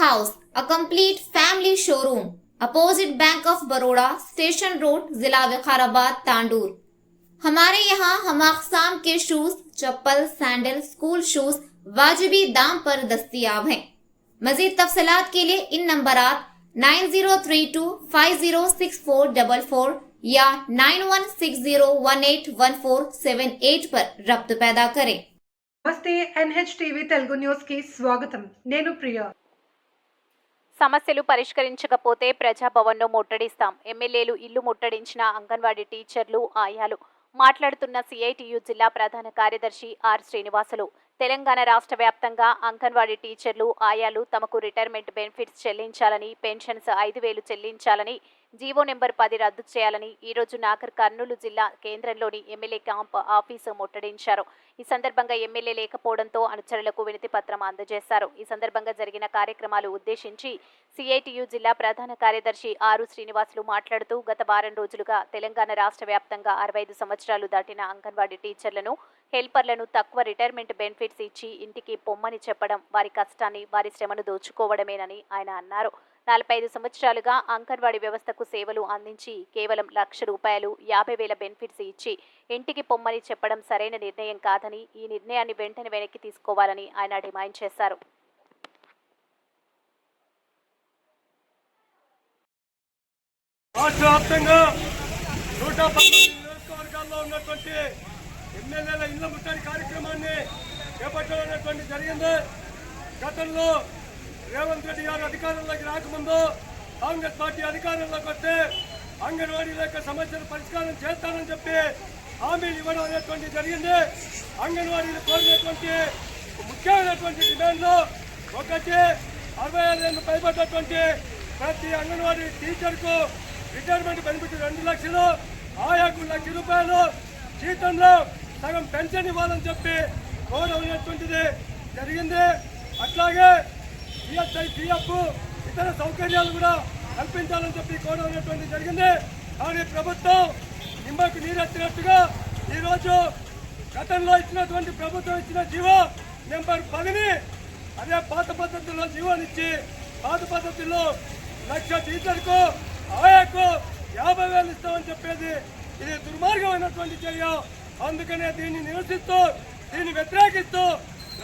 House, a complete family showroom, opposite Bank of Baroda, Station Road, जिला विकाराबाद, तांडूर। हमारे यहाँ हम अक़साम के शूज, चप्पल, सैंडल, स्कूल शूज वाजिबी दाम पर दस्तयाब हैं। मजीद तफसीलात के लिए इन नंबरात 9032506444 या 9160181478 पर रब्त पैदा करें। నమస్తే NHTV తెలుగు న్యూస్ కి స్వాగతం। నేను ప్రియా। సమస్యలు పరిష్కరించకపోతే ప్రజాభవన్ను ముట్టడిస్తాం। ఎమ్మెల్యేలు ఇల్లు ముట్టడించిన అంగన్వాడీ టీచర్లు, ఆయాలు మాట్లాడుతున్న CITU జిల్లా ప్రధాన కార్యదర్శి ఆర్ శ్రీనివాసులు తెలంగాణ రాష్ట్ర వ్యాప్తంగా అంగన్వాడీ టీచర్లు, ఆయాలు తమకు రిటైర్మెంట్ బెనిఫిట్స్ చెల్లించాలని, పెన్షన్స్ 5,000 చెల్లించాలని, జీవో నెంబర్ 10 రద్దు చేయాలని ఈ రోజు నాగర్ కర్నూలు జిల్లా కేంద్రంలోని ఎమ్మెల్యే క్యాంప్ ఆఫీసు ముట్టడించారు। ఈ సందర్భంగా ఎమ్మెల్యే లేకపోవడంతో అనుచరులకు వినతి పత్రం అందజేశారు। ఈ సందర్భంగా జరిగిన కార్యక్రమాలు ఉద్దేశించి CITU జిల్లా ప్రధాన కార్యదర్శి ఆరు శ్రీనివాసులు మాట్లాడుతూ గత వారం రోజులుగా తెలంగాణ రాష్ట్ర వ్యాప్తంగా 65 సంవత్సరాలు దాటిన అంగన్వాడీ టీచర్లను, హెల్పర్లను తక్కువ రిటైర్మెంట్ బెనిఫిట్స్ ఇచ్చి ఇంటికి పొమ్మని చెప్పడం వారి కష్టాన్ని, వారి శ్రమను దోచుకోవడమేనని ఆయన అన్నారు। 45 సంవత్సరాలుగా అంగన్వాడీ వ్యవస్థకు సేవలు అందించి కేవలం ₹1,00,000, 50,000 బెనిఫిట్స్ ఇచ్చి ఇంటికి పొమ్మని చెప్పడం సరైన నిర్ణయం కాదని, ఈ నిర్ణయాన్ని వెంటనే వెనక్కి తీసుకోవాలని ఆయన డిమాండ్ చేశారు। రాష్ట్ర వ్యాప్తంగా 119 నియోజకవర్గాల్లో ఉన్నటువంటి ఎమ్మెల్యేల ఇళ్ల ముట్టడి కార్యక్రమాన్ని చేపట్టడం జరిగింది। గతంలో రేవంత్ రెడ్డి గారు అధికారంలోకి రాకముందు కాంగ్రెస్ పార్టీ అధికారంలోకి వస్తే అంగన్వాడీల యొక్క సమస్యలు పరిష్కారం చేస్తానని చెప్పి హామీలు ఇవ్వడం అనేటువంటి జరిగింది। అంగన్వాడీలు కోరినటువంటి ముఖ్యమైనటువంటి డిమాండ్లు ఒకటి 65 ఏళ్ళు పైబడ్డటువంటి ప్రతి అంగన్వాడీ టీచర్కు రిటైర్మెంట్ బెనిఫిట్ 2 లక్షలు, ఆయాకు ₹1,00,000 జీతంలో సగం పెన్షన్ ఇవ్వాలని చెప్పి కోరడం అనేటువంటిది జరిగింది। అట్లాగే ESI, PF ఇతర సౌకర్యాలు కూడా కల్పించాలని చెప్పి కోరడం అనేటువంటిది జరిగింది। కానీ ప్రభుత్వం నిమ్మకు నీరెత్తినట్టుగా ఈరోజు గతంలో ఇచ్చినటువంటి ప్రభుత్వం ఇచ్చిన జీవో నెంబర్ 10ని అదే పాత పద్ధతుల్లో జీవోనిచ్చి పాత పద్ధతుల్లో 1,00,000 టీచర్కు, ఆయాకు 50,000 ఇస్తామని చెప్పేది ఇది దుర్మార్గమైనటువంటి చర్య। అందుకనే దీన్ని నిరసిస్తూ, దీన్ని వ్యతిరేకిస్తూ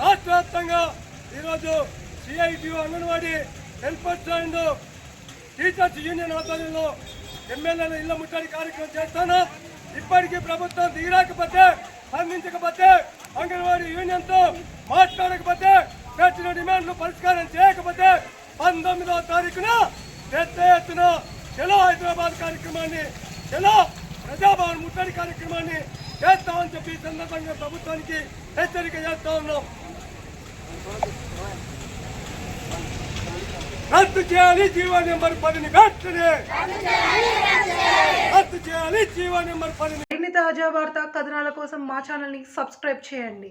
రాష్ట్ర వ్యాప్తంగా ఈరోజు CITU anganwadi helpers and teachers union ఆధ్వర్యంలో ఎమ్మెల్యేల ఇళ్ల ముట్టడి కార్యక్రమం చేస్తాను। ఇప్పటికీ ప్రభుత్వం దిగిరాకపోతే, స్పందించకపోతే, అంగన్వాడీ యూనియన్తో మాట్లాడకపోతే, పెట్టిన డిమాండ్లు పరిష్కారం చేయకపోతే 19వ తారీఖున పెద్ద ఎత్తున చలో హైదరాబాద్ కార్యక్రమాన్ని, చలో ప్రజాభవన్ ముట్టడి కార్యక్రమాన్ని చేస్తామని చెప్పి ఈ సందర్భంగా ప్రభుత్వానికి హెచ్చరిక చేస్తా ఉన్నాం। రద్దు చేయాలి జీవో నెంబర్ 10ని వెంటనే రద్దు చేయాలి జీవో నెంబర్ 10ని। మరిన్ని తాజా వార్తా కథనాల కోసం మా ఛానల్ ని సబ్స్క్రైబ్ చేయండి।